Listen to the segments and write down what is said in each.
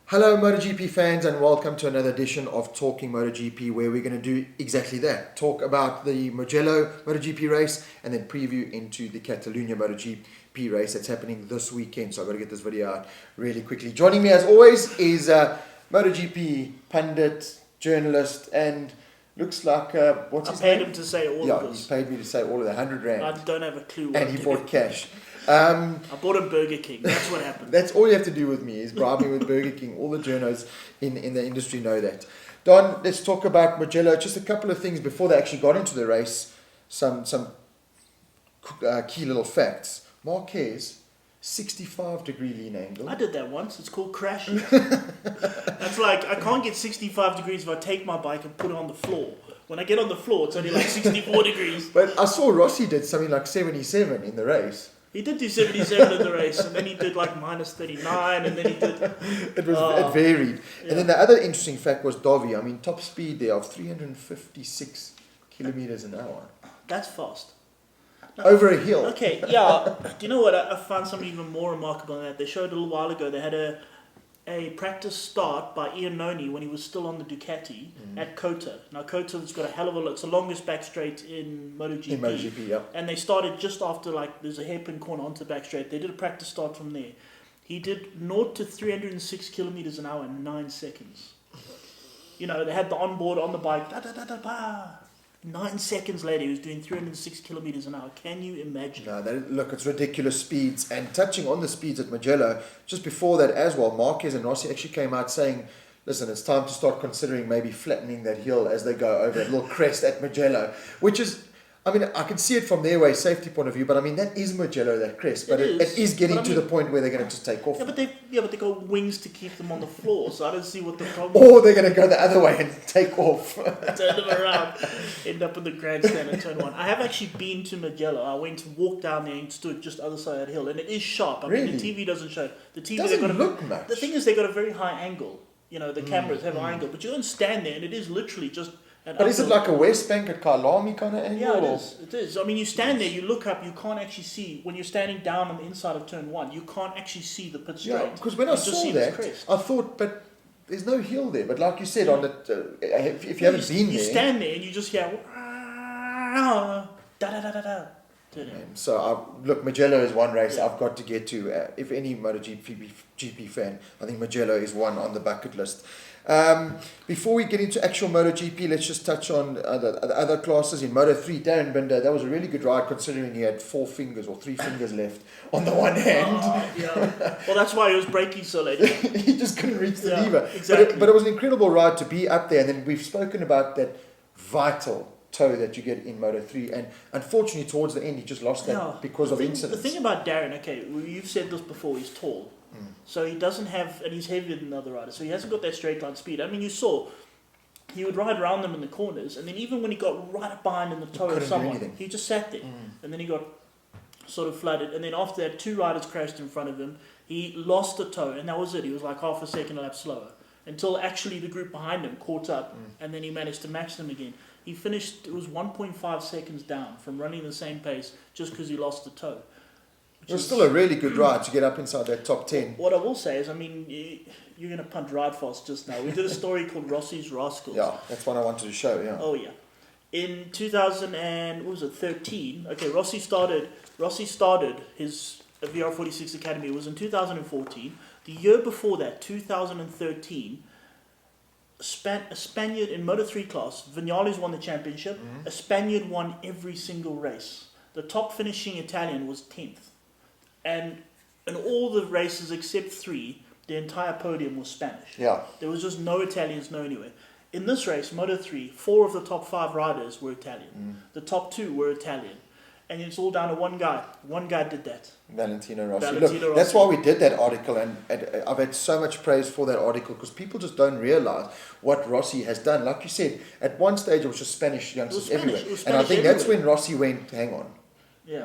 Hello MotoGP fans and welcome to another edition of Talking MotoGP where we're going to do exactly that. Talk about the Mugello MotoGP race and then preview into the Catalunya MotoGP race that's happening this weekend. So I've got to get this video out really quickly. Joining me as always is MotoGP pundit, journalist and looks like, what's his name? I paid him to say all of this. Yeah, he paid me to say all of the 100 rand. I don't have a clue. And he bought cash. I bought him Burger King. That's what happened. That's all you have to do with me is bribe me with Burger King. All the journos in the industry know that. Don, let's talk about Mugello. Just a couple of things before they actually got into the race. Some key little facts. Marquez, 65-degree lean angle. I did that once. It's called crashing. That's like, I can't get 65 degrees if I take my bike and put it on the floor. When I get on the floor, it's only like 64 degrees. But I saw Rossi did something like 77 in the race. He did do 77 in the race, and then he did like minus 39, and then he did... It varied. Yeah. And then the other interesting fact was Dovi. I mean, top speed there of 356 kilometers an hour. That's fast. No, over a hill. Okay, yeah. Do you know what? I found something even more remarkable than that. They showed a little while ago, they had a practice start by Ian Noni when he was still on the Ducati at Kota. Now, Kota's got a hell of a look. It's the longest back straight in MotoGP. In MotoGP, yeah. And they started just after, like, there's a hairpin corner onto the back straight. They did a practice start from there. He did 0 to 306 kilometers an hour in 9 seconds. You know, they had the onboard on the bike. 9 seconds later, he was doing 306 kilometers an hour. Can you imagine? No, look, it's ridiculous speeds. And touching on the speeds at Mugello, just before that as well, Marquez and Rossi actually came out saying, listen, it's time to start considering maybe flattening that hill as they go over that little crest at Mugello, which is, I mean, I can see it from their way, safety point of view, but I mean, that is Mugello, that crest. But it is getting to the point where they're going to just take off. Yeah, but they got wings to keep them on the floor, so I don't see what the problem is. Or they're going to go the other way and take off. Turn them around, end up in the grandstand and turn one. I have actually been to Mugello. I went to walk down there and stood just other side of the hill, and it is sharp. I mean, the TV doesn't show. The TV doesn't look much. The thing is, they got a very high angle. You know, the cameras have an angle, but you don't stand there, and it is literally just... But is it like a West Bank at Kailami kind of angle? Yeah, it is. It is. I mean, you stand there, you look up, you can't actually see. When you're standing down on the inside of turn one, you can't actually see the pit straight. Yeah, because when I saw that, I thought, but there's no hill there. But like you said, on the if you haven't been there... You stand there and you just hear... da-da-da-da-da. So, look, Mugello is one race I've got to get to. If any MotoGP fan, I think Mugello is one on the bucket list. Before we get into actual MotoGP, let's just touch on the other classes. In Moto3, Darren Binder, that was a really good ride considering he had 4 fingers or 3 fingers left on the one hand. Yeah. Well, that's why he was braking so late. He just couldn't reach the lever. Exactly. But it was an incredible ride to be up there. And then we've spoken about that vital toe that you get in Moto3, and unfortunately towards the end he just lost that because of incidents. The thing about Darren, okay, you've said this before, he's tall. So he doesn't have, and he's heavier than the other riders, so he hasn't got that straight line speed. I mean, you saw, he would ride around them in the corners, and then even when he got right up behind in the toe of someone, he just sat there, and then he got sort of flooded, and then after that, 2 riders crashed in front of him, he lost the toe, and that was it. He was like half a second a lap slower, until actually the group behind him caught up, and then he managed to match them again. He finished, it was 1.5 seconds down from running the same pace just because he lost the toe. It was still a really good ride to get up inside that top 10. What I will say is, I mean, you're going to punt ride fast just now. We did a story called Rossi's Rascals. Yeah, that's what I wanted to show, yeah. Oh, yeah. In 2013, okay, Rossi started his VR46 Academy. It was in 2014. The year before that, 2013, a Spaniard in Moto3 class, Viñales won the championship. A Spaniard won every single race. The top finishing Italian was 10th. And in all the races except 3, the entire podium was Spanish. Yeah. There was just no Italians, no anywhere. In this race, Moto3, 4 of the top 5 riders were Italian. The top 2 were Italian. And it's all down to one guy. One guy did that. Valentino Rossi. Look, that's why we did that article, and I've had so much praise for that article because people just don't realise what Rossi has done. Like you said, at one stage it was just Spanish youngsters everywhere. And I think that's when Rossi went, hang on,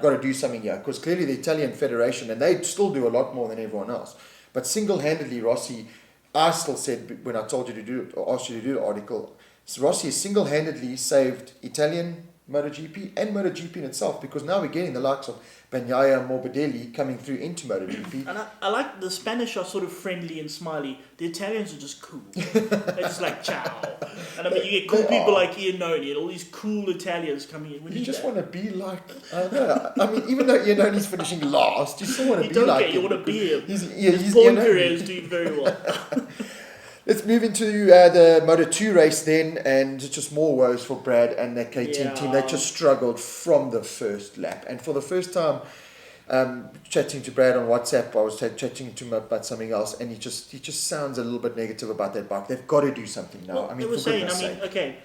got to do something here. Because clearly the Italian Federation, and they still do a lot more than everyone else. But single-handedly, Rossi, I still said when I told you to do it, or asked you to do the article, Rossi single-handedly saved Italian MotoGP and MotoGP in itself, because now we're getting the likes of Bagnaia and Morbidelli coming through into MotoGP. And I like the Spanish are sort of friendly and smiley. The Italians are just cool. They're just like ciao. And I mean, you get cool people like Ian Noni and all these cool Italians coming in. You just want to be like, I don't know. I mean, even though Ian Noni's finishing last, you still want to be like him. You want to be him. His porn career is doing very well. Let's move into the Moto2 race then, and just more woes for Brad and that KTM team. They just struggled from the first lap. And for the first time, chatting to Brad on WhatsApp, I was chatting to him about something else, and he just sounds a little bit negative about that bike. They've got to do something now. Well, I mean, they were for saying, goodness sake. okay,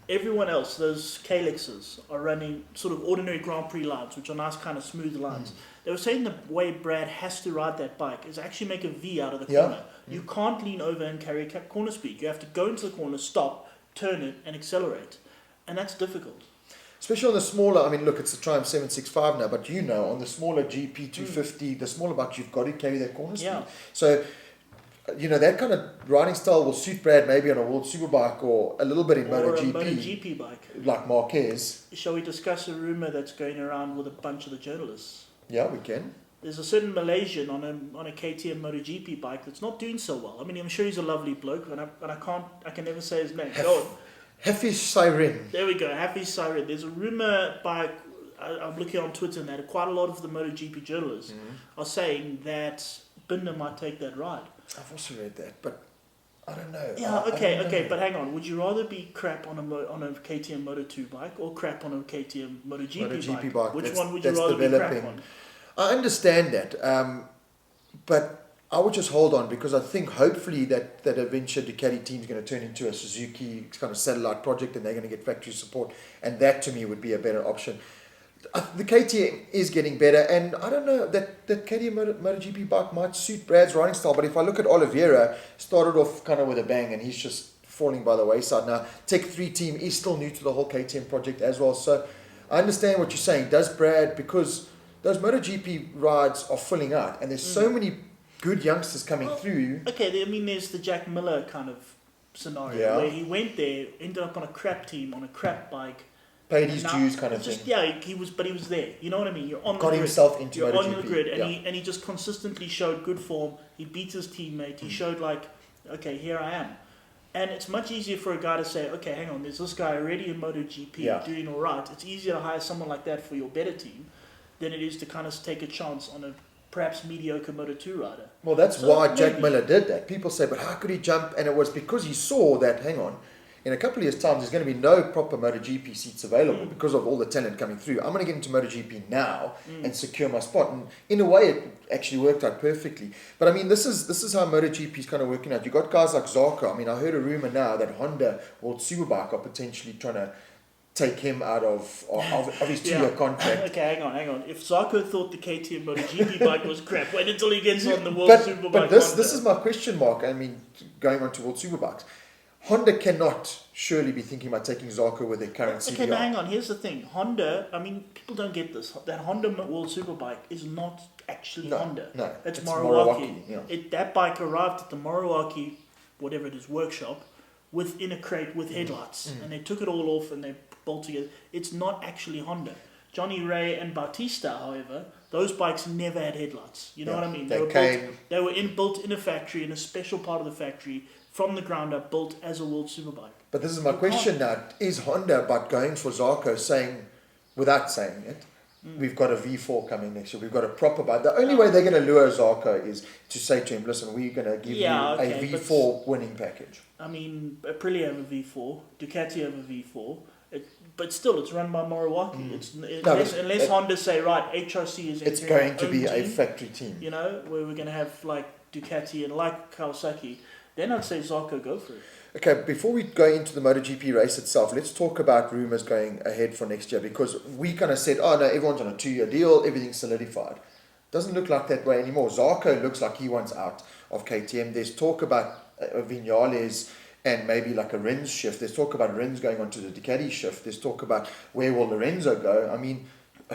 everyone else, those Calexes are running sort of ordinary Grand Prix lines, which are nice kind of smooth lines. They were saying the way Brad has to ride that bike is actually make a V out of the corner. You can't lean over and carry corner speed. You have to go into the corner, stop, turn it, and accelerate. And that's difficult. Especially on the smaller, I mean, look, it's the Triumph 765 now, but on the smaller GP250, the smaller bikes, you've got to carry that corner speed. Yeah. So, that kind of riding style will suit Brad maybe on a World Superbike or a little bit in MotoGP. Or a MotoGP bike. Like Marquez. Shall we discuss a rumour that's going around with a bunch of the journalists? Yeah, we can. There's a certain Malaysian on a KTM MotoGP bike that's not doing so well. I mean, I'm sure he's a lovely bloke, and I can never say his name. Hafiz Siren. There we go, Hafiz Siren. There's a rumour I'm looking on Twitter and that quite a lot of the MotoGP journalists are saying that Binder might take that ride. I've also read that, but I don't know. Yeah, okay, but hang on. Would you rather be crap on a KTM Moto2 bike or crap on a KTM MotoGP bike? Which one would you rather be crap on? I understand that, but I would just hold on, because I think hopefully that Avintia Ducati team is going to turn into a Suzuki kind of satellite project, and they're going to get factory support, and that to me would be a better option. The KTM is getting better, and I don't know, that KTM MotoGP bike might suit Brad's riding style, but if I look at Oliveira, started off kind of with a bang, and he's just falling by the wayside now. Tech 3 team is still new to the whole KTM project as well, so I understand what you're saying. Does Brad, because those MotoGP rides are filling out, and there's so many good youngsters coming through. Okay, I mean, there's the Jack Miller kind of scenario where he went there, ended up on a crap team, on a crap bike. Paid his dues kind of thing. Yeah, he was there. You know what I mean? You're on the grid. Got himself into MotoGP. You're on the grid, and he just consistently showed good form. He beat his teammate. He showed okay, here I am. And it's much easier for a guy to say, okay, hang on, there's this guy already in MotoGP doing all right. It's easier to hire someone like that for your better team than it is to kind of take a chance on a perhaps mediocre Moto2 rider. Well, that's why Jack Miller did that. People say, but how could he jump? And it was because he saw that, hang on, in a couple of years' time, there's going to be no proper MotoGP seats available because of all the talent coming through. I'm going to get into MotoGP now and secure my spot. And in a way, it actually worked out perfectly. But I mean, this is how MotoGP is kind of working out. You've got guys like Zarco. I mean, I heard a rumor now that Honda World Superbike are potentially trying to take him out of his 2-year contract. Okay, hang on. If Zarco thought the KTM MotoGP bike was crap, wait until he gets on the World Superbike. But this is my question mark. I mean, going on to World Superbikes. Honda cannot surely be thinking about taking Zarco with their current CBR. Okay, now hang on. Here's the thing. Honda, I mean, people don't get this. That Honda World Superbike is not actually Honda. No, it's Maruwaki. That bike arrived at the Maruwaki, whatever it is, workshop, in a crate with headlights. And they took it all off and they bolt together. It's not actually Honda. Johnny Ray and Bautista, however, those bikes never had headlights. You know what I mean? They were built in a factory, in a special part of the factory, from the ground up, built as a World Superbike. But this is my question now. Is Honda, about going for Zarco, saying, without saying it, we've got a V4 coming next year, we've got a proper bike. The only way they're going to lure Zarco is to say to him, listen, we're going to give you a V4 winning package. I mean, Aprilia have a V4, Ducati have a V4, but still, it's run by Maruwaki. Unless Honda say, right, HRC is it's going to be a factory team. You know, where we're going to have Ducati and Kawasaki, then I'd say Zarco, go for it. Okay, before we go into the MotoGP race itself, let's talk about rumours going ahead for next year, because we kind of said, oh no, everyone's on a 2-year deal, everything's solidified. Doesn't look like that way anymore. Zarco looks like he wants out of KTM. There's talk about Viñales and maybe like a Rins shift. There's talk about Rins going on to the Ducati shift. There's talk about where will Lorenzo go. I mean,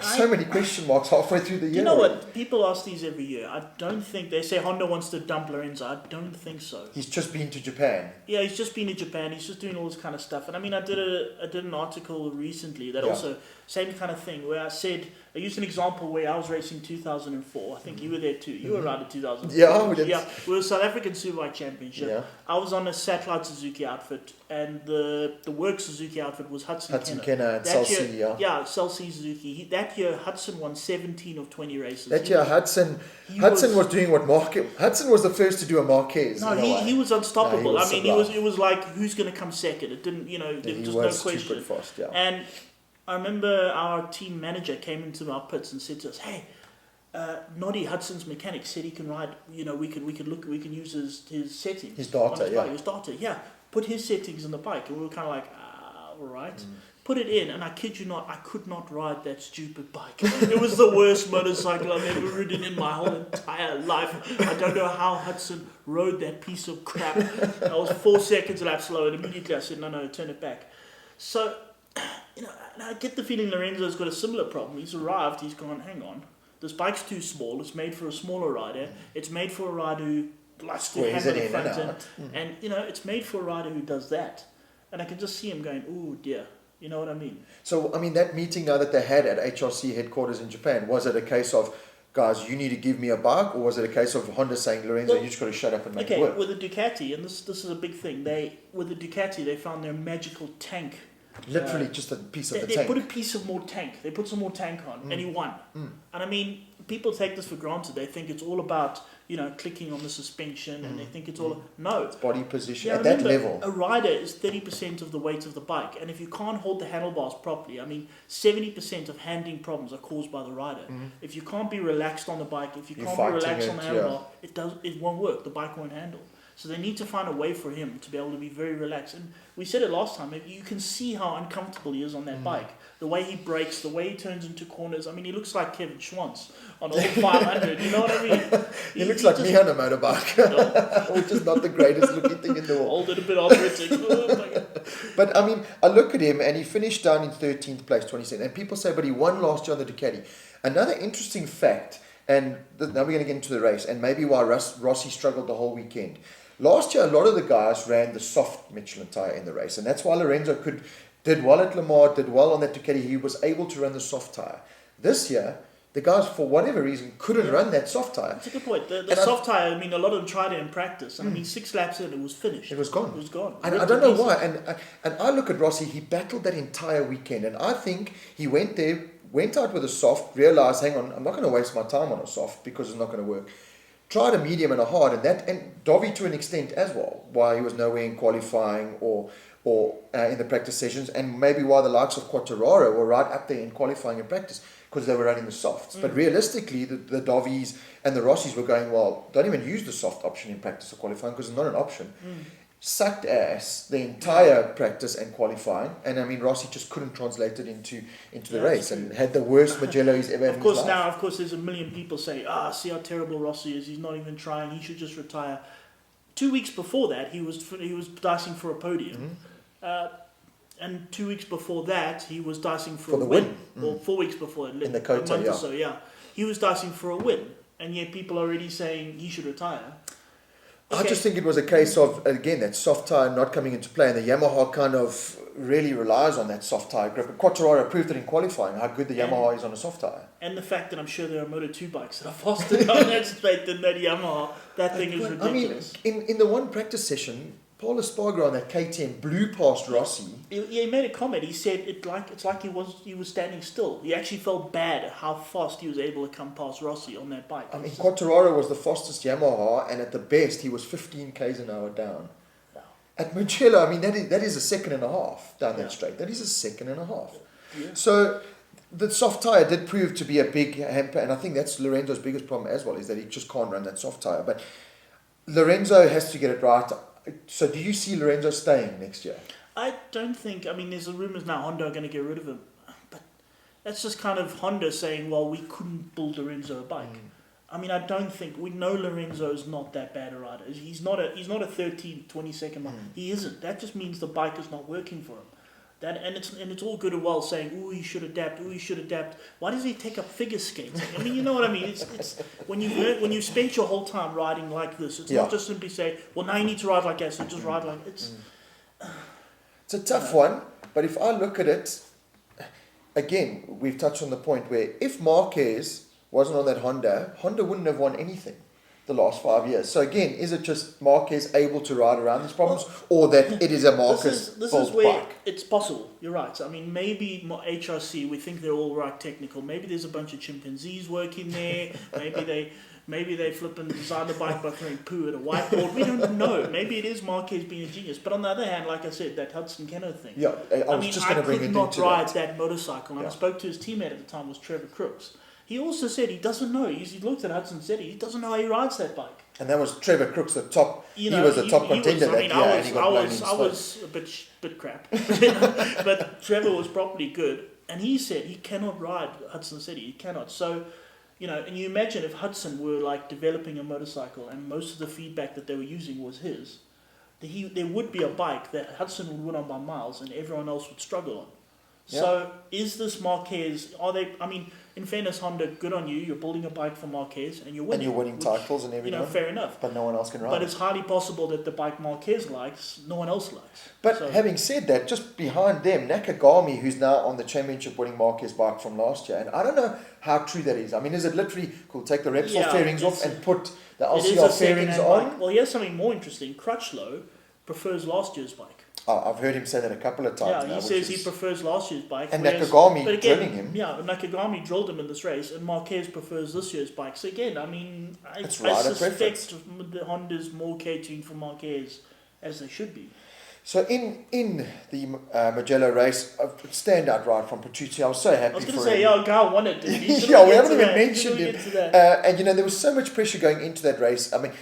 So many question marks halfway through the year. You know already. what? People ask these every year. I don't think they say Honda wants to dump Lorenzo. I don't think so. He's just been to Japan. Yeah, he's just been in Japan. He's just doing all this kind of stuff. And I mean, I did an article recently that Yeah. also same kind of thing where I used an example where I was racing 2004. I think you were there too. You were around in 2004. Yeah, we did. Yeah, we were South African Superbike Championship. Yeah. I was on a satellite Suzuki outfit, and the work Suzuki outfit was Hudson Kenner and That Celsi, year, yeah. Yeah, Celsi Suzuki. That year, Hudson won 17 of 20 races. That year, Hudson was doing what Marquez. Hudson was the first to do a Marquez. No, he was unstoppable. No, he was I mean, sublime. it was like, who's going to come second? It didn't, there was just no question. Stupid fast, yeah. And I remember our team manager came into our pits and said to us, "Hey, Noddy Hudson's mechanic said he can ride. We can use his settings. His data, on his yeah. bike, his data, yeah. Put his settings in the bike." And we were kind of like, all right. Put it in, and I kid you not, I could not ride that stupid bike. It was the worst motorcycle I've ever ridden in my whole entire life. I don't know how Hudson rode that piece of crap. I was 4 seconds a lap slow, and immediately I said, no, turn it back. So, and I get the feeling Lorenzo's got a similar problem. He's arrived, he's gone, hang on, this bike's too small, it's made for a smaller rider, it's made for a rider who likes to hammer the front end, and it's made for a rider who does that. And I can just see him going, oh dear. You know what I mean? So, I mean, that meeting now that they had at HRC headquarters in Japan, was it a case of, guys, you need to give me a bike, or was it a case of Honda saying, Lorenzo, you just got to shut up and make it work? With the Ducati, and this is a big thing, with the Ducati, they found their magical tank. Literally just a piece of the they tank. put a piece of more tank. They put some more tank on, and he won. And I mean, people take this for granted. They think it's all about, clicking on the suspension, and they think it's all... No. It's body position Yeah, at that remember, level. a rider is 30% of the weight of the bike, and if you can't hold the handlebars properly, I mean, 70% of handling problems are caused by the rider. If you can't be relaxed on the bike, if you can't be relaxed on the handlebar, it won't work. The bike won't handle. So they need to find a way for him to be able to be very relaxed. And we said it last time, you can see how uncomfortable he is on that bike. The way he brakes, the way he turns into corners. I mean, he looks like Kevin Schwantz on all 500, you know what I mean? He looks like me on a motorbike, which is not the greatest looking thing in the world. Hold it a bit operatic. Oh my God. But I mean, I look at him and he finished down in 13th place, 22nd. And people say, but he won last year on the Ducati. Another interesting fact, and now we're going to get into the race, and maybe why Rossi struggled the whole weekend. Last year, a lot of the guys ran the soft Michelin tyre in the race, and that's why Lorenzo did well at Le Mans, did well on that Ducati. He was able to run the soft tyre. This year, the guys, for whatever reason, couldn't run that soft tyre. That's a good point. The soft tyre, I mean, a lot of them tried it in practice. I mean, 6 laps in, it was finished. It was gone. It was gone. And I don't know why. And I look at Rossi, he battled that entire weekend, and I think he went out with a soft, realised, hang on, I'm not going to waste my time on a soft because it's not going to work. Tried a medium and a hard, and Dovi to an extent as well, why he was nowhere in qualifying or in the practice sessions, and maybe why the likes of Quartararo were right up there in qualifying and practice because they were running the softs. But realistically, the Dovis and the Rossis were going, well, don't even use the soft option in practice or qualifying because it's not an option. Sucked ass the entire practice and qualifying, and I mean Rossi just couldn't translate it into the race and had the worst Mugello he's ever had in his life. Now, of course, there's a million people say, see how terrible Rossi is. He's not even trying. He should just retire. 2 weeks before that, he was dicing for a podium, and 2 weeks before that, he was dicing for a win. Or 4 weeks before in the Kota, he was dicing for a win, and yet people are already saying he should retire. I just think it was a case of, again, that soft tyre not coming into play, and the Yamaha kind of really relies on that soft tyre grip. And Quartararo proved it in qualifying, how good the Yamaha is on a soft tyre. And the fact that I'm sure there are Moto2 bikes that are faster down that straight than that Yamaha, that thing is ridiculous. I mean, in the one practice session, Paul Espargaro on that KTM blew past Rossi. He made a comment. He said it's like he was standing still. He actually felt bad at how fast he was able to come past Rossi on that bike. I mean, Quartararo was the fastest Yamaha, and at the best, he was 15 k's an hour down. Wow. At Mugello, I mean, that is a second and a half down that straight. That is a second and a half. Yeah. So the soft tyre did prove to be a big hamper, and I think that's Lorenzo's biggest problem as well, is that he just can't run that soft tyre. But Lorenzo has to get it right. So do you see Lorenzo staying next year? I don't think... I mean, there's rumours now Honda are going to get rid of him. But that's just kind of Honda saying, well, we couldn't build Lorenzo a bike. I mean, I don't think... We know Lorenzo's not that bad a rider. He's not a 13th, 22nd... He isn't. That just means the bike is not working for him. And it's all good and well saying, "Oh, he should adapt. Oh, he should adapt." Why does he take up figure skating? I mean, you know what I mean. It's when you spent your whole time riding like this. It's not just simply say, "Well, now you need to ride like that." So just ride like it's. It's a tough one, but if I look at it, again, we've touched on the point where if Marquez wasn't on that Honda wouldn't have won anything the last 5 years. So again, is it just Marquez able to ride around these problems, or that it is a Marquez This built is where bike? it's possible. You're right. I mean, maybe HRC, we think they're all right technical. Maybe there's a bunch of chimpanzees working there. Maybe they flip and design the bike by throwing poo at a whiteboard. We don't know. Maybe it is Marquez being a genius. But on the other hand, like I said, that Hudson Keno thing. Yeah, I was just going to bring it into that. I could not ride that motorcycle. And I spoke to his teammate at the time, was Trevor Crooks. He also said he doesn't know. He looked at Hudson and said he doesn't know how he rides that bike. And that was Trevor Crooks, the top. He was the top contender that year, and he got blown in his I was a bit crap, but Trevor was properly good. And he said he cannot ride Hudson City. He cannot. So, and you imagine if Hudson were like developing a motorcycle, and most of the feedback that they were using was his, there would be a bike that Hudson would win on by miles, and everyone else would struggle on. Yeah. So is this Marquez? Are they? I mean, in fairness, Honda, good on you. You're building a bike for Marquez, and you're winning. And you're winning titles and everything. Fair enough. But no one else can ride. But it's highly possible that the bike Marquez likes, no one else likes. But having said that, just behind them, Nakagami, who's now on the championship-winning Marquez bike from last year, and I don't know how true that is. I mean, is it literally cool? Take the Repsol fairings off and put the LCR fairings on? Bike. Well, here's something more interesting. Crutchlow prefers last year's bike. Oh, I've heard him say that a couple of times. Yeah, he says he prefers last year's bike. And Nakagami drilling him. Yeah, Nakagami drilled him in this race, and Marquez prefers this year's bike. So again, I mean, I suspect the Honda's more catering for Marquez as they should be. So in the Mugello race, a standout ride from Petrucci. I was so happy for him. I was going to say, Gal won it, dude. Yeah, we haven't even mentioned him. And there was so much pressure going into that race. I mean,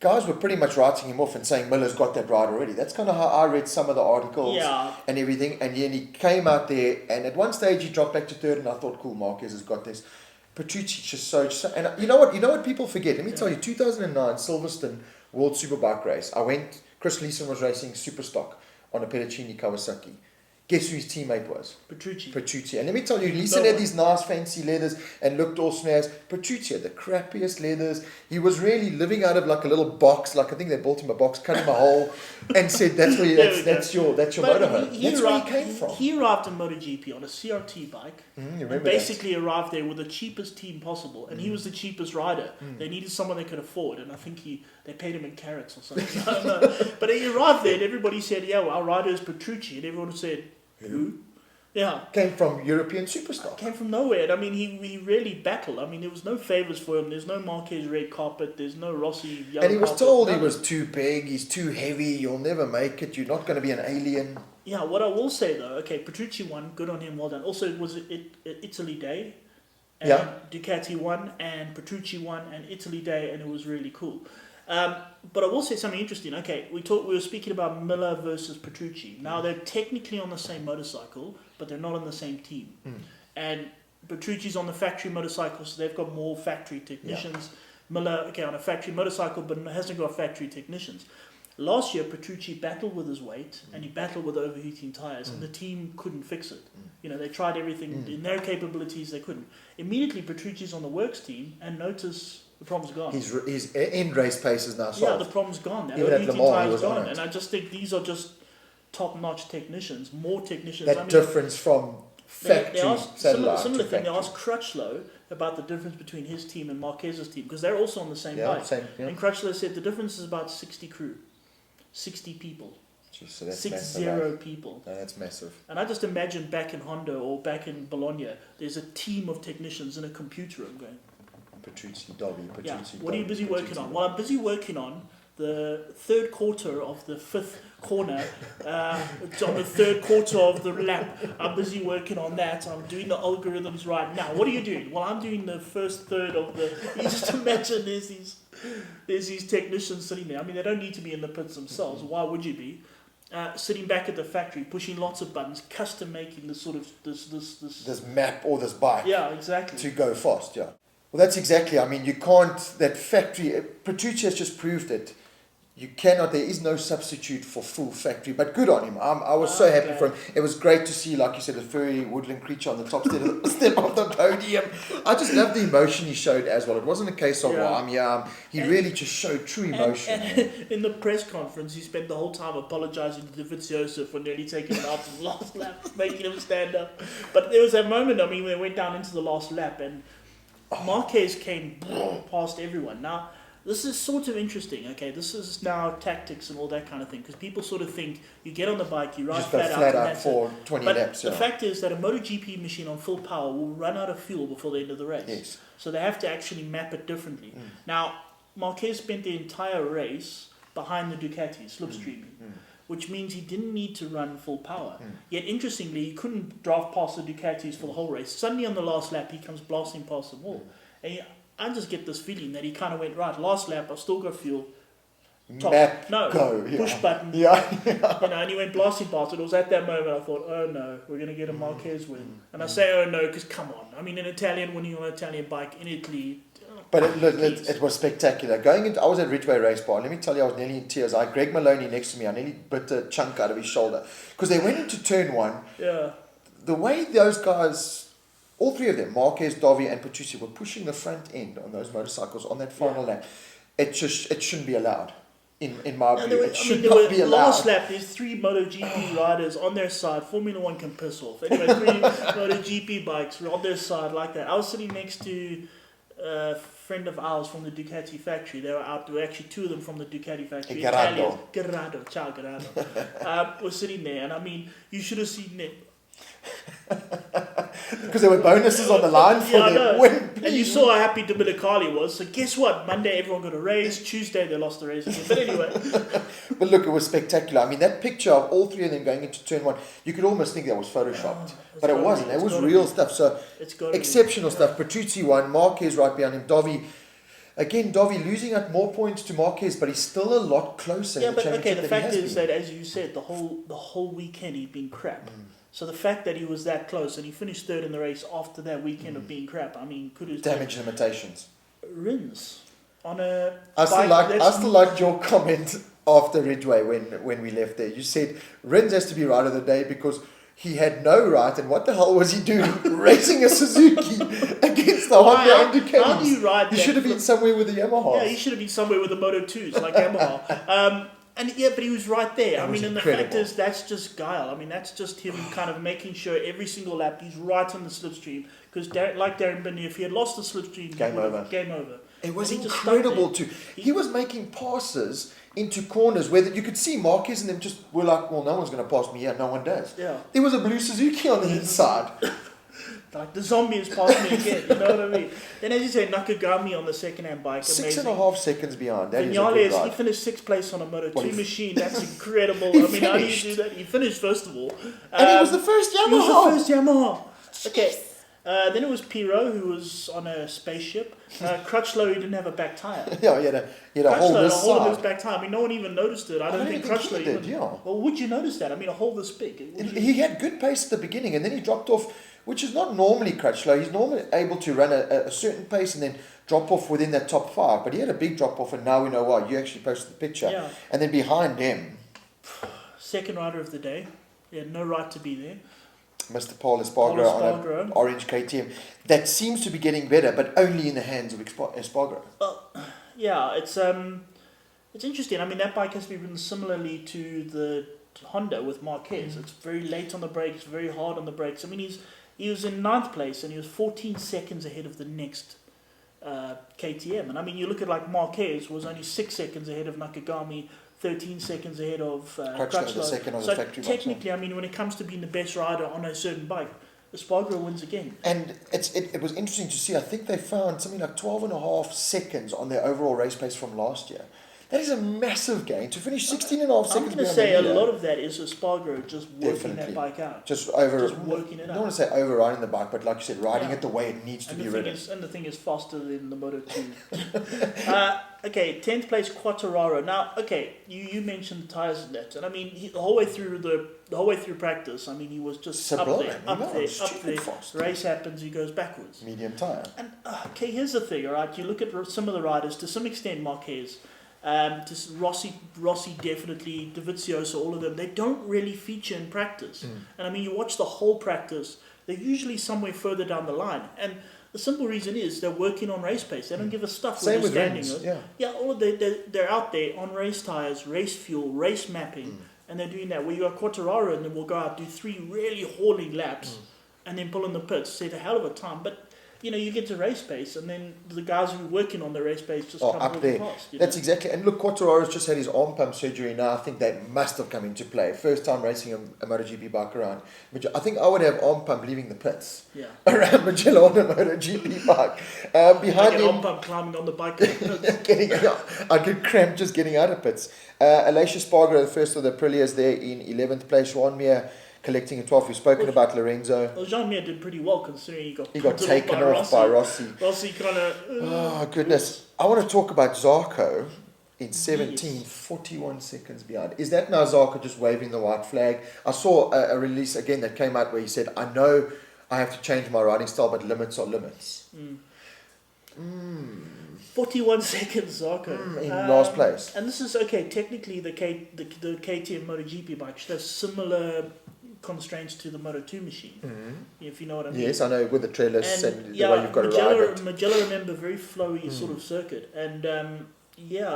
guys were pretty much writing him off and saying Miller's got that ride already. That's kind of how I read some of the articles and everything. And then he came out there, and at one stage he dropped back to third, and I thought, cool, Marquez has got this. Petrucci just so and you know what people forget? Let me tell you, 2009 Silverstone World Superbike race. Chris Leeson was racing Superstock on a Pedicini Kawasaki. Guess who his teammate was? Petrucci. And let me tell you, Leeson had these nice fancy leathers and looked all snazzy. Petrucci had the crappiest leathers. He was really living out of like a little box. Like I think they built him a box, cut him a hole, and said, "That's where that's your motorhome." That's where he came from. He arrived in MotoGP on a CRT bike. And basically arrived there with the cheapest team possible, and he was the cheapest rider. They needed someone they could afford, and I think they paid him in carrots or something. I don't know. But he arrived there, and everybody said, "Yeah, well, our rider is Petrucci," and everyone said, "Who?" Yeah. Came from European Superstar. Came from nowhere. I mean, he really battled. I mean, there was no favours for him. There's no Marquez red carpet. There's no Rossi yellow carpet. And he was told he was too big, he's too heavy, you'll never make it, you're not going to be an alien. Yeah, what I will say though, okay, Petrucci won, good on him, well done. Also, it was Italy Day. And Ducati won, and Petrucci won, and Italy Day, and it was really cool. But I will say something interesting. Okay, we were speaking about Miller versus Petrucci. Now they're technically on the same motorcycle, but they're not on the same team. And Petrucci's on the factory motorcycle, so they've got more factory technicians. Miller, on a factory motorcycle, but hasn't got factory technicians. Last year, Petrucci battled with his weight, and he battled with overheating tyres, and the team couldn't fix it. They tried everything in their capabilities, they couldn't. Immediately, Petrucci's on the works team, and notice the problem's gone. His end race pace is now solved. Yeah, the problem's gone. That overheating tyre's gone. And I just think these are just top-notch technicians, more technicians. That difference from factory satellite similar to thing. factory. They asked Crutchlow about the difference between his team and Marquez's team, because they're also on the same bike. And Crutchlow said the difference is about 60 crew. 60 people. Jeez, so that's 60 people. No, that's massive. And I just imagine back in Honda or back in Bologna, there's a team of technicians in a computer room going, Petrucci, Dobby, what are you busy working on? Well, I'm busy working on the third quarter of the fifth corner. It's on the third quarter of the lap. I'm busy working on that. I'm doing the algorithms right now. What are you doing? Well, I'm doing the first third of the... You just imagine there's these technicians sitting there. I mean, they don't need to be in the pits themselves. Why would you be? Sitting back at the factory, pushing lots of buttons, custom making this sort of this map or this bike. Yeah, exactly. To go fast. Yeah. Well, that's exactly. I mean, you can't. That factory. Petrucci has just proved it. You cannot. There is no substitute for full factory. But good on him. I was so happy for him. It was great to see, like you said, a furry woodland creature on the top step of the podium. I just love the emotion he showed as well. It wasn't a case of, well, I'm here. He really just showed true emotion. And in the press conference, he spent the whole time apologising to Dovizioso for nearly taking him out of the last lap, making him stand up. But there was that moment, I mean, when they went down into the last lap and Marquez came past everyone. Now, this is sort of interesting, okay? This is now tactics and all that kind of thing, because people sort of think you get on the bike, you ride Just flat flat out, out for 20 but laps. the fact is that a MotoGP machine on full power will run out of fuel before the end of the race. Yes. So they have to actually map it differently. Now, Marquez spent the entire race behind the Ducati, slipstreaming, which means he didn't need to run full power. Yet, interestingly, he couldn't drive past the Ducatis for the whole race. Suddenly, on the last lap, he comes blasting past them all. And I just get this feeling that he kind of went, right, last lap, I've still got fuel. Top. Map, no, go. push button. Yeah. And he went blasting past it. It was at that moment I thought, oh no, we're going to get a Marquez win. And I say, oh no, because come on. I mean, an Italian winning on an Italian bike in Italy. But it was spectacular. I was at Ridgeway Race Bar. Let me tell you, I was nearly in tears. I had Greg Maloney next to me. I nearly bit a chunk out of his shoulder. Because they went into turn one. Yeah. The way those guys, all three of them, Marquez, Dovi and Petrucci, were pushing the front end on those motorcycles on that final lap. It shouldn't be allowed. In my view, it should not be allowed. Last lap, there's 3 MotoGP riders on their side. Formula 1 can piss off. Anyway, 3 MotoGP bikes were on their side like that. I was sitting next to a friend of ours from the Ducati factory. They were out. There were actually 2 of them from the Ducati factory. Gerardo. Italians. Ciao, Gerardo. Was sitting there, and I mean, you should have seen them. Because there were bonuses on the line for them. And you saw how happy Dominicali was. So guess what? Monday everyone got a raise. Tuesday they lost the race again. But anyway. But look, it was spectacular. I mean, that picture of all 3 of them going into turn one, you could almost think that was photoshopped. But it wasn't. It was real stuff. So exceptional stuff. Petrucci won. Marquez right behind him. Dovi losing out more points to Marquez, but he's still a lot closer. Yeah, in the but okay, the fact is been. that, as you said, the whole weekend he'd been crap. So the fact that he was that close and he finished 3rd in the race after that weekend of being crap, I mean, could have damage limitations. Rins on a. I still liked your comment after Ridgeway when we left there. You said Rins has to be right of the day because he had no right, and what the hell was he doing racing a Suzuki against the Honda and Ducatis? How do you ride that? He should have been somewhere with the Yamaha. Yeah, he should have been somewhere with the Moto 2s like Yamaha. But he was right there. That I mean, and incredible. the fact is, that's just guile. I mean, that's just him kind of making sure every single lap he's right on the slipstream. Because like Darren Binder, if he had lost the slipstream, Game over. It was incredible too. He was making passes into corners where you could see Marquez and them just were like, well, no one's going to pass me here. No one does. Yeah. There was a blue Suzuki on the inside. Like the zombie has passed me again, you know what I mean? Then as you say, Nakagami on the second-hand bike, 6.5 seconds behind. That Vinales, is a good ride. he finished 6th place on a Moto 2 machine. That's incredible. I mean, how do you do that? He finished first of all. And he was the first Yamaha. Okay. Then it was Pirot, who was on a spaceship. Crutchlow, he didn't have a back tyre. Yeah, he had a hole this of his side. back tyre. I mean, no one even noticed it. I don't think Crutchlow he did, yeah. Well, would you notice that? I mean, a hole this big. He had good pace at the beginning, and then he dropped off, which is not normally Crutchlow. He's normally able to run a certain pace and then drop off within that top 5. But he had a big drop off, and now we know why. You actually posted the picture. Yeah. And then behind him, second rider of the day. He had no right to be there. Mr. Paul Espargaro on an orange KTM. That seems to be getting better, but only in the hands of Espargaro. Well, yeah, it's interesting. I mean, that bike has to be ridden similarly to the Honda with Marquez. It's very late on the brakes, very hard on the brakes. I mean, he was in 9th place and he was 14 seconds ahead of the next KTM. And I mean, you look at like Marquez was only 6 seconds ahead of Nakagami, 13 seconds ahead of Crutchlow. So technically, I mean, when it comes to being the best rider on a certain bike, Espargaro wins again. And it was interesting to see. I think they found something like 12.5 seconds on their overall race pace from last year. That is a massive gain. To finish 16.5 seconds. I'm going to say a lot of that is Espargaro just working that bike out. Just working it out. I don't want to say overriding the bike, but like you said, riding it the way it needs to be ridden. And the thing is faster than the Moto 2. Okay, 10th place Quartararo. Now, okay, you mentioned the tyres and that, and I mean the whole way through practice, I mean he was just sublime. up there. Fast. Race happens, he goes backwards. Medium tyre. And okay, here's the thing, all right. You look at some of the riders, to some extent, Marquez. Rossi definitely, Dovizioso, all of them, they don't really feature in practice. And I mean, you watch the whole practice, they're usually somewhere further down the line. And the simple reason is they're working on race pace. They don't give a stuff. Same with with standing. Rins, They're out there on race tires, race fuel, race mapping, and they're doing that. Where you got Quartararo, and then we'll go out, do 3 really hauling laps, and then pull in the pits, save a hell of a time. But you get to race pace, and then the guys who are working on the race pace just come up there. past. That's exactly. And look, Quartararo's just had his arm pump surgery now. I think that must have come into play. First time racing a MotoGP bike around. I think I would have arm pump leaving the pits. Yeah. Around Mugello on a MotoGP bike. Behind him, arm pump climbing on the bike. I could cramp just getting out of pits. Aleix Espargaro, the first of the Aprilias there in 11th place. Juan Mir collecting a 12th. We've spoken about Lorenzo. Well, Jean Mir did pretty well considering he got taken off by Rossi. Rossi kind of... oh, goodness. I want to talk about Zarco in 17th, 41 seconds behind. Is that now Zarco just waving the white flag? I saw a release again that came out where he said, I know I have to change my riding style, but limits are limits. 41 seconds, Zarco. In last place. And this is, okay, technically the KTM MotoGP bike should have similar constraints to the Moto2 machine, if you know what I mean. Yes, I know, with the trellis and the way you've got to ride it. Mugello, remember, very flowy sort of circuit. And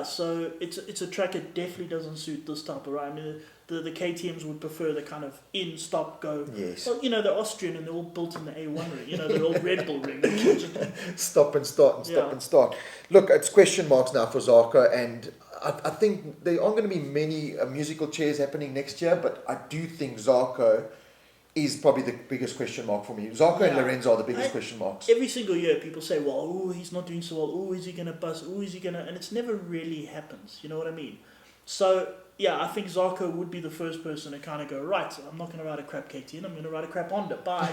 so it's a track that definitely doesn't suit this type of ride. I mean, the KTMs would prefer the kind of in, stop, go. Yes. Well, they're Austrian and they're all built in the A1 ring. They're all Red Bull ring. Stop and start and stop and start. Look, it's question marks now for Zarco, and I think there aren't going to be many musical chairs happening next year, but I do think Zarco is probably the biggest question mark for me. Zarco and Lorenzo are the biggest question marks. Every single year people say, well, he's not doing so well, is he going to bust, is he going to... And it's never really happens, you know what I mean? So, I think Zarco would be the first person to kind of go, right, I'm not going to ride a crap KTM, I'm going to ride a crap Honda, bye.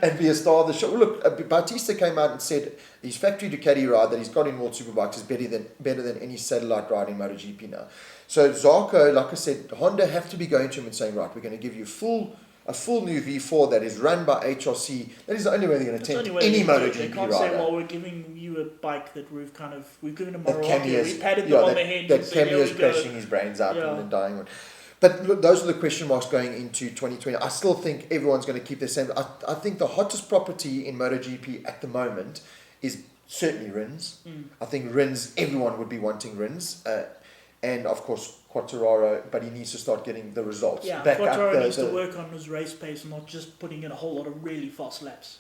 And be a star of the show. Look, Bautista came out and said his factory Ducati ride that he's got in World Superbikes is better than any satellite ride in MotoGP now. So Zarco, like I said, Honda have to be going to him and saying, right, we're going to give you a full new V4 that is run by HRC. That is the only way they're going to tempt any MotoGP rider. They can't say, well, we're giving you a bike that we've given him a Morocco, we've patted them on the head. That Cameo's crashing his brains out and dying on. But look, those are the question marks going into 2020. I still think everyone's going to keep the same. I think the hottest property in MotoGP at the moment is certainly Rins. I think Rins, everyone would be wanting Rins. And of course, Quartararo, but he needs to start getting the results. Yeah, Quartararo needs to work on his race pace and not just putting in a whole lot of really fast laps.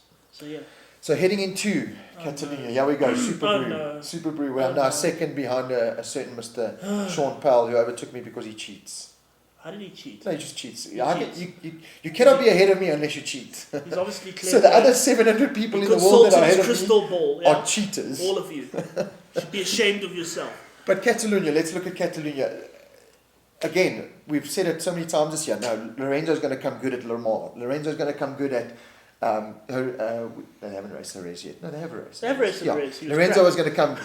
So heading into Catalunya, here we go, Super Brew. We're now second behind a certain Mr. Sean Powell, who overtook me because he cheats. How did he cheat? No, he just cheats. You cannot be ahead of me unless you cheat. He's obviously clever. So the other 700 people in the world that are ahead of me are cheaters. All of you. You should be ashamed of yourself. But Catalunya, let's look at Catalunya. Again, we've said it so many times this year. No, Lorenzo's going to come good at Le Mans. Lorenzo's going to come good at... they haven't raced a race yet. No, they have a race. They have raced a race. Lorenzo was going to come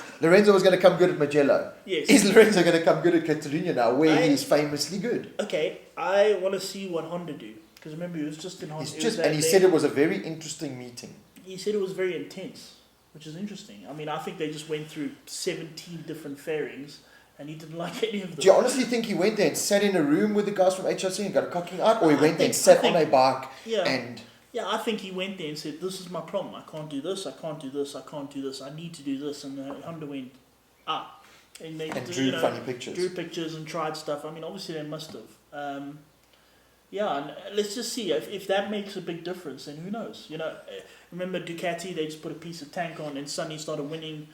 good at Mugello. Yes. Is Lorenzo going to come good at Catalunya now, where he is famously good? Okay, I want to see what Honda do. Because remember, he was just in Honda. He said it was a very interesting meeting. He said it was very intense, which is interesting. I mean, I think they just went through 17 different fairings, and he didn't like any of them. Do you honestly think he went there and sat in a room with the guys from HRC and got a cocking out? Or he went there and sat on a bike and... Yeah, I think he went there and said, this is my problem. I can't do this, I can't do this, I can't do this. I need to do this. And Honda went, And they drew funny pictures. Drew pictures and tried stuff. I mean, obviously they must have. And let's just see. If that makes a big difference, then who knows? Remember Ducati, they just put a piece of tank on and suddenly started winning.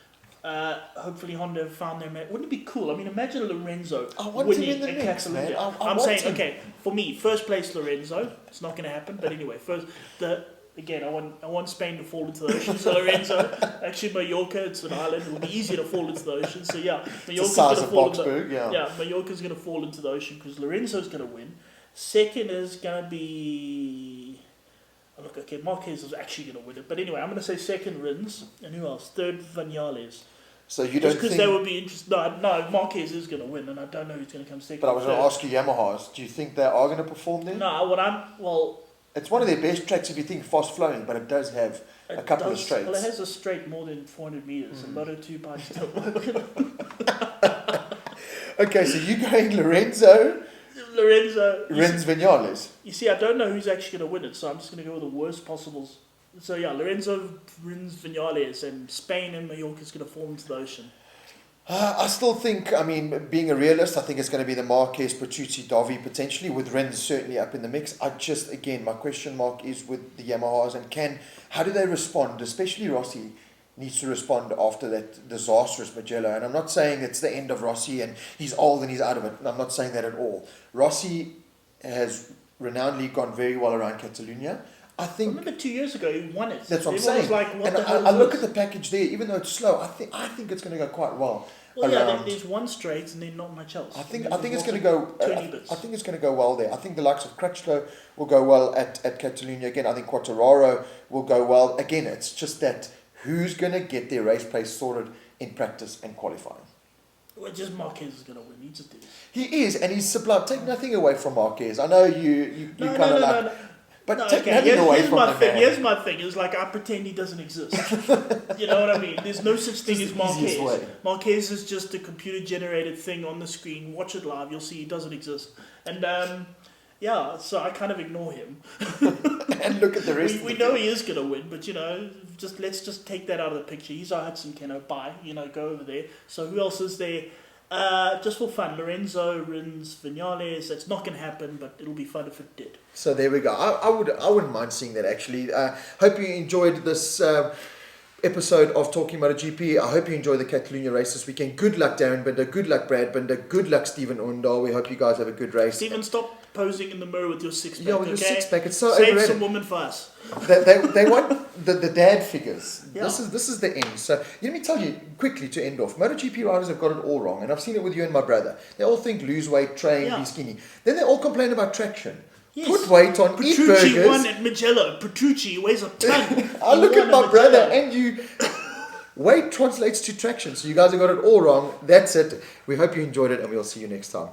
Hopefully Honda found their mate. Wouldn't it be cool? I mean, imagine Lorenzo winning at Catalunya. I'm saying, okay, for me, first place Lorenzo. It's not going to happen, but anyway, I want Spain to fall into the ocean. So Lorenzo, actually Mallorca, it's an island. It'll be easier to fall into the ocean. So Mallorca's going to fall Mallorca's going to fall into the ocean because Lorenzo's going to win. Second is going to be... Marquez is actually going to win it. But anyway, I'm going to say second Rins. And who else? Third, Vinales. So you don't think... because they would be interested... No, Marquez is going to win, and I don't know who's going to come second. But I was going to ask you Yamahas. Do you think they are going to perform there? No, it's one of their best tracks if you think fast-flowing, but it does have a couple of straights. Well, it has a straight more than 400 metres, and Moto2 bikes don't work. Okay, so you're going Lorenzo, Rins Vinales. You see, I don't know who's actually going to win it, so I'm just going to go with the worst possible. So yeah, Lorenzo Rins Vinales, and Spain and Mallorca is going to fall into the ocean. I still think, I mean, being a realist, I think it's going to be the Marquez, Petrucci, Dovi potentially, with Rins certainly up in the mix. Again, my question mark is with the Yamahas, and how do they respond? Especially Rossi needs to respond after that disastrous Mugello. And I'm not saying it's the end of Rossi and he's old and he's out of it. I'm not saying that at all. Rossi has renownedly gone very well around Catalunya. I remember 2 years ago he won it. That's what I'm Everyone saying. was like, what and the hell I is look this? at the package there, even though it's slow. I think it's going to go quite well. Well, yeah, there's one straight and then not much else. I think it's going to go. 20 bits. I think it's going to go well there. I think the likes of Crutchlow will go well at Catalunya again. I think Quartararo will go well again. It's just that who's going to get their race pace sorted in practice and qualifying. Well, just Marquez is going to win. He just is. He is, and he's supplied. Take nothing away from Marquez. I know you kind of like. No. But No, take okay. nothing away from the man. Here's my thing. It's like I pretend he doesn't exist. You know what I mean? There's no such thing as Marquez. Marquez is just a computer-generated thing on the screen. Watch it live. You'll see he doesn't exist. And yeah, so I kind of ignore him. And look at the rest. We know he is going to win, but let's just take that out of the picture. He's our Hudson Keno. Bye. Go over there. So who else is there? Just for fun, Lorenzo Rins Vinales. That's not going to happen, but it'll be fun if it did. So there we go. I wouldn't mind seeing that actually. Hope you enjoyed this episode of Talking MotoGP. I hope you enjoy the Catalunya race this weekend. Good luck, Darren Binder. Good luck, Brad Binder. Good luck, Stephen Undal. We hope you guys have a good race. Stephen, stop posing in the mirror with your six-pack. Yeah, with your six-pack. It's so Save overrated. some women for us. They want the dad figures. Yeah. This is the end. So let me tell you quickly to end off. MotoGP riders have got it all wrong, and I've seen it with you and my brother. They all think lose weight, train, be skinny. Then they all complain about traction. Yes. Put weight on, eat Petrucci burgers. won at Mugello. Petrucci weighs a ton. I look at my brother and you. Weight translates to traction. So you guys have got it all wrong. That's it. We hope you enjoyed it, and we'll see you next time.